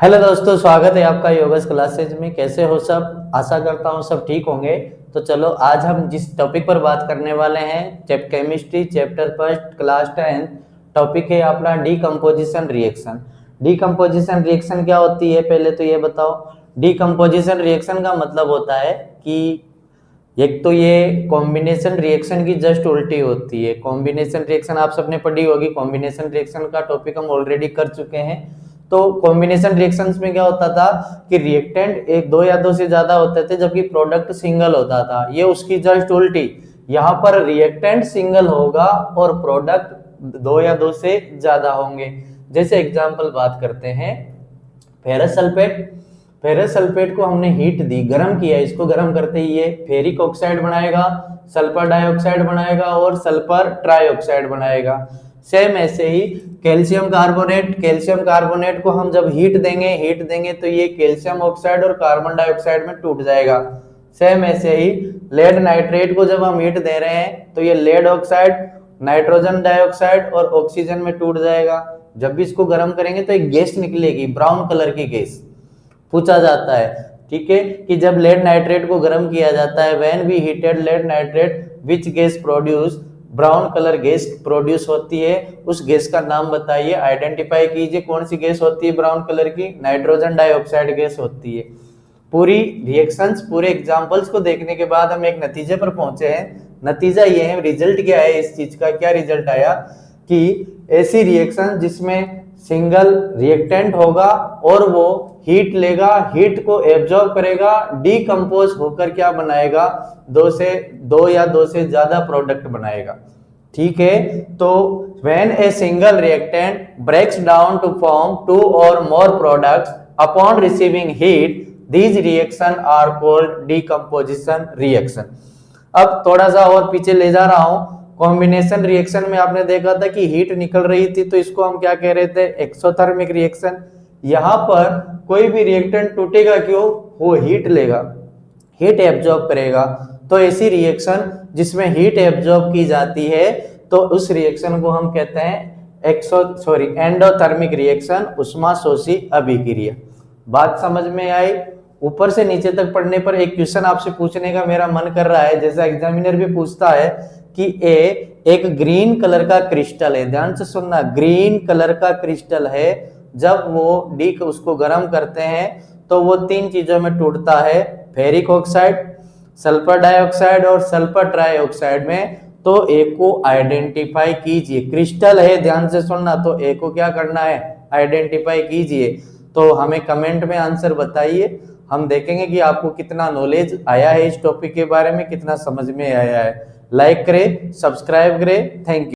Hello दोस्तों, स्वागत है आपका योगस क्लासेज में। कैसे हो सब? आशा करता हूँ सब ठीक होंगे। तो चलो आज हम जिस टॉपिक पर बात करने वाले हैं chemistry chapter first class 10 topic है अपना डीकम्पोजिशन रिएक्शन। डीकम्पोजिशन रिएक्शन क्या होती है पहले तो ये बताओ। डीकम्पोजिशन रिएक्शन का मतलब होता है कि एक तो ये कॉम्बिनेशन रिएक्शन की जस्ट उल्टी होती है। कॉम्बिनेशन रिएक्शन आप सबने पढ़ी होगी, कॉम्बिनेशन रिएक्शन का टॉपिक हम ऑलरेडी कर चुके हैं। तो कॉम्बिनेशन रिएक्शंस में क्या होता था कि रिएक्टेंट एक दो या दो से ज्यादा होते थे जबकि प्रोडक्ट सिंगल होता था। ये उसकी जस्ट उल्टी, यहाँ पर रिएक्टेंट सिंगल होगा और प्रोडक्ट दो या दो से ज्यादा होंगे। जैसे एग्जांपल बात करते हैं, फेरस सल्फेट। फेरस सल्फेट को हमने हीट दी, गर्म किया, इसको गर्म करते ही ये फेरिक ऑक्साइड बनाएगा, सल्फर डाइऑक्साइड बनाएगा और सल्फर ट्राइऑक्साइड बनाएगा। सेम ऐसे ही कैल्शियम कार्बोनेट को हम जब हीट देंगे तो ये कैल्शियम ऑक्साइड और कार्बन डाइऑक्साइड में टूट जाएगा। सेम ऐसे ही लेड नाइट्रेट को जब हम हीट दे रहे हैं तो ये लेड ऑक्साइड, नाइट्रोजन डाइऑक्साइड और ऑक्सीजन में टूट जाएगा। जब भी इसको गर्म करेंगे तो एक गैस निकलेगी, ब्राउन कलर की गैस। पूछा जाता है, ठीक है, कि जब लेड नाइट्रेट को गर्म किया जाता है, when we heated lead nitrate which gas produce, brown colour gas produce होती है, उस गैस का नाम बताइए, आइडेंटिफाई कीजिए कौन सी गैस होती है ब्राउन कलर की। नाइट्रोजन डाइऑक्साइड गैस होती है। पूरी रिएक्शंस, पूरे एग्जांपल्स को देखने के बाद हम एक नतीजे पर पहुंचे हैं। नतीजा ये है, रिजल्ट क्या है इस चीज का, क्या रिजल्ट आया कि ऐसी रिएक्शन जिसमें सिंगल रिएक्टेंट होगा और वो हीट लेगा, हीट को एब्जॉर्ब करेगा, डीकंपोज होकर क्या बनाएगा, दो या दो से ज्यादा प्रोडक्ट बनाएगा। ठीक है, तो when a single reactant breaks down to form two और more products upon receiving heat, these reaction are called decomposition reaction। अब थोड़ा सा और पीछे ले जा रहा हूं। कॉम्बिनेशन रिएक्शन में आपने देखा था कि हीट निकल रही थी तो इसको हम क्या कह रहे थे, एक्सोथर्मिक रिएक्शन। यहां पर कोई भी रिएक्टेंट टूटेगा क्यों, वो हीट लेगा, हीट एब्जॉर्ब करेगा। तो ऐसी रिएक्शन जिसमें हीट एब्जॉर्ब की जाती है तो उस रिएक्शन को हम कहते हैं एंडोथर्मिक रिएक्शन, उष्माशोषी अभिक्रिया। बात समझ में आई? ऊपर से नीचे तक पढ़ने पर एक क्वेश्चन आपसे पूछने का मेरा मन कर रहा है, जैसा एग्जामिनर भी पूछता है कि एक ग्रीन कलर का क्रिस्टल है, ध्यान से सुनना, ग्रीन कलर का क्रिस्टल है, जब वो उसको गर्म करते हैं तो वो तीन चीजों में टूटता है, फेरिक ऑक्साइड, सल्फर डाइऑक्साइड और सल्फर ट्राइऑक्साइड में। तो एक को आइडेंटिफाई कीजिए, क्रिस्टल है, ध्यान से सुनना, तो एक को क्या करना है, आइडेंटिफाई कीजिए। तो हमें कमेंट में आंसर बताइए, हम देखेंगे कि आपको कितना नॉलेज आया है इस टॉपिक के बारे में, कितना समझ में आया है। लाइक करें, सब्सक्राइब करें, थैंक यू।